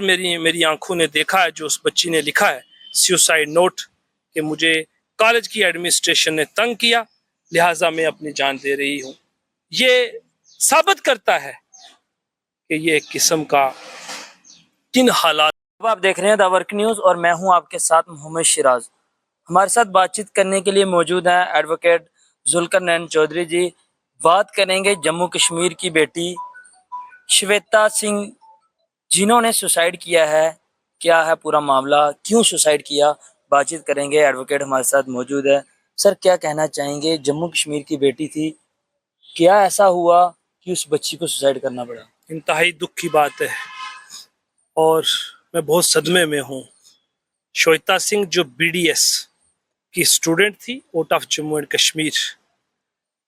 मेरी आंखों ने देखा है जो उस बच्ची ने लिखा है सुसाइड नोट कि मुझे कॉलेज की एडमिनिस्ट्रेशन ने तंग किया, लिहाजा मैं अपनी जान दे रही हूँ। ये साबित करता है कि ये एक किस्म का किन हालात। अब आप देख रहे हैं द वर्क न्यूज़ और मैं हूं आपके साथ मोहम्मद सिराज। हमारे साथ बातचीत करने के लिए मौजूद हैं एडवोकेट जुल्करनैन चौधरी जी। बात करेंगे जम्मू कश्मीर की बेटी श्वेता सिंह जिन्होंने सुसाइड किया है। क्या है पूरा मामला, क्यों सुसाइड किया, बातचीत करेंगे। एडवोकेट हमारे साथ मौजूद है। सर, क्या कहना चाहेंगे? जम्मू कश्मीर की बेटी थी, क्या ऐसा हुआ कि उस बच्ची को सुसाइड करना पड़ा? इंतहाई दुख की बात है और मैं बहुत सदमे में हूँ। श्वेता सिंह जो BDS की स्टूडेंट थी out of Jammu and Kashmir,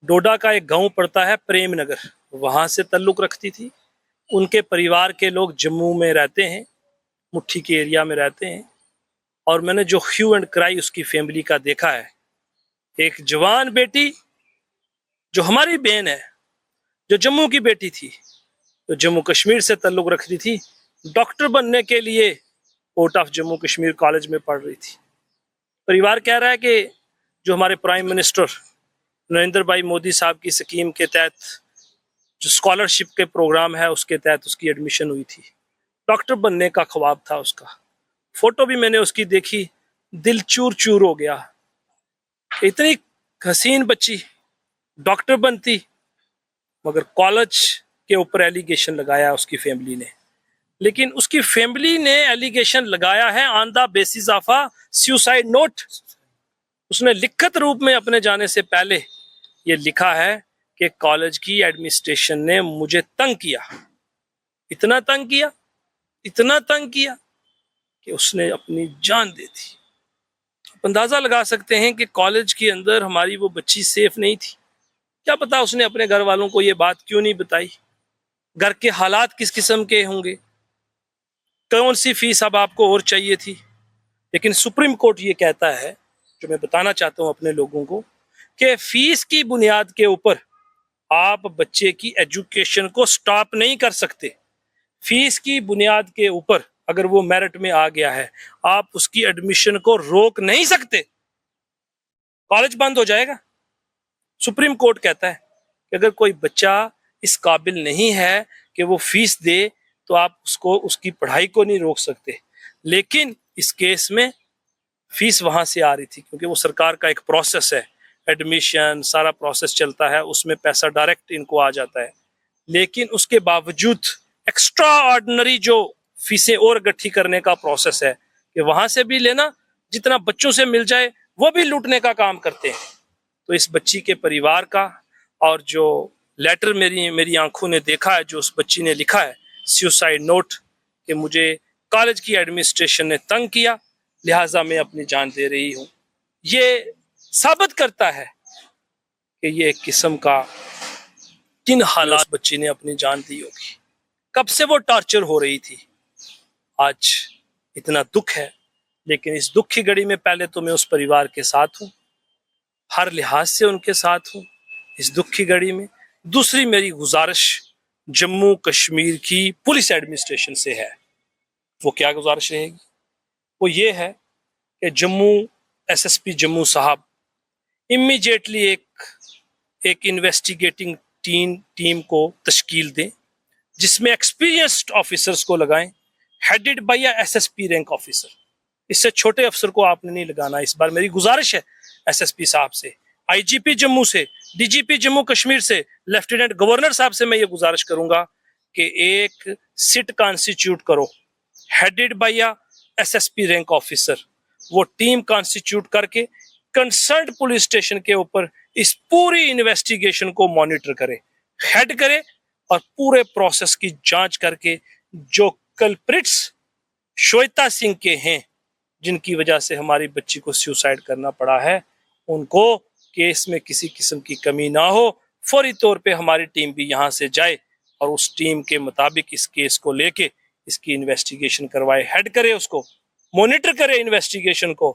Doda का एक गांव पड़ता है प्रेम नगर, वहां से ताल्लुक रखती थी। उनके परिवार के लोग जम्मू में रहते हैं, मुट्ठी के एरिया में रहते हैं, और मैंने जो ह्यू एंड क्राई उसकी फैमिली का देखा है। एक जवान बेटी जो हमारी बहन है, जो जम्मू की बेटी थी, तो जम्मू कश्मीर से ताल्लुक रखती थी, डॉक्टर बनने के लिए out of Jammu Kashmir college में पढ़ रही थी। परिवार कह रहा है कि जो हमारे प्राइम मिनिस्टर नरेंद्र भाई मोदी साहब की स्कीम के तहत जो स्कॉलरशिप के प्रोग्राम है उसके तहत उसकी एडमिशन हुई थी। डॉक्टर बनने का ख्वाब था उसका। फोटो भी मैंने उसकी देखी, दिल चूर चूर हो गया। इतनी हसीन बच्ची डॉक्टर बनती, मगर कॉलेज के ऊपर एलिगेशन लगाया उसकी फैमिली ने। लेकिन उसकी फैमिली ने एलिगेशन लगाया है on the basis of a suicide note. उसने लिखित रूप में अपने जाने से पहले ये लिखा है कि कॉलेज की एडमिनिस्ट्रेशन ने मुझे तंग किया, इतना तंग किया, इतना तंग किया कि उसने अपनी जान दे दी। आप अंदाजा लगा सकते हैं कि कॉलेज के अंदर हमारी वो बच्ची सेफ नहीं थी। क्या पता उसने अपने घर वालों को ये बात क्यों नहीं बताई, घर के हालात किस किस्म के होंगे, कौन सी फीस अब आपको और चाहिए थी। लेकिन सुप्रीम कोर्ट ये कहता है, जो मैं बताना चाहता हूं अपने लोगों को, कि फीस की बुनियाद के ऊपर आप बच्चे की एजुकेशन को स्टॉप नहीं कर सकते। फीस की बुनियाद के ऊपर अगर वो मेरिट में आ गया है, आप उसकी एडमिशन को रोक नहीं सकते, कॉलेज बंद हो जाएगा। सुप्रीम कोर्ट कहता है कि अगर कोई बच्चा इस काबिल नहीं है कि वो फीस दे, तो आप उसको उसकी पढ़ाई को नहीं रोक सकते। लेकिन इस केस में फीस वहां से आ रही थी, क्योंकि वो सरकार का एक प्रोसेस है, एडमिशन सारा प्रोसेस चलता है, उसमें पैसा डायरेक्ट इनको आ जाता है। लेकिन उसके बावजूद एक्स्ट्रा ऑर्डिनरी जो फीसें और इकट्ठी करने का प्रोसेस है कि वहां से भी लेना, जितना बच्चों से मिल जाए वो भी लूटने का काम करते हैं। तो इस बच्ची के परिवार का, और जो लेटर मेरी आंखों ने देखा है जो उस बच्ची ने लिखा है सुसाइड नोट कि मुझे कॉलेज की एडमिनिस्ट्रेशन ने तंग किया, लिहाजा मैं अपनी जान दे रही हूँ। ये साबित करता है कि ये एक किस्म का किन हालात बच्ची ने अपनी जान दी होगी, कब से वो टॉर्चर हो रही थी। आज इतना दुख है, लेकिन इस दुख की घड़ी में पहले तो मैं उस परिवार के साथ हूँ, हर लिहाज से उनके साथ हूँ इस दुख की घड़ी में। दूसरी मेरी गुजारिश जम्मू कश्मीर की पुलिस एडमिनिस्ट्रेशन से है। वो क्या गुजारिश रहेगी? वो ये है कि जम्मू SSP जम्मू साहब इमीडिएटली एक इन्वेस्टिगेटिंग टीम को तश्कील दें, जिसमें एक्सपीरियंस्ड ऑफिसर्स को लगाएं, headed by a SSP rank officer. इससे छोटे अफसर को आपने नहीं लगाना। इस बार मेरी गुजारिश है SSP साहब से, IGP जम्मू से, DGP जम्मू कश्मीर से, लेफ्टिनेंट गवर्नर साहब से मैं ये गुजारिश करूंगा कि एक सिट कॉन्स्टिट्यूट करो, headed by a SSP rank officer. वो टीम कॉन्स्टिट्यूट करके कंसर्न्ड पुलिस स्टेशन के ऊपर इस पूरी इन्वेस्टिगेशन को मॉनिटर करे, हेड करे, और पूरे प्रोसेस की जांच करके जो कल्प्रिट्स श्वेता सिंह के हैं, जिनकी वजह से हमारी बच्ची को सुसाइड करना पड़ा है, उनको केस में किसी किस्म की कमी ना हो। फौरी तौर पे हमारी टीम भी यहाँ से जाए और उस टीम के मुताबिक इस केस को लेके इसकी इन्वेस्टिगेशन करवाए, हेड करे, उसको मॉनिटर करे इन्वेस्टिगेशन को,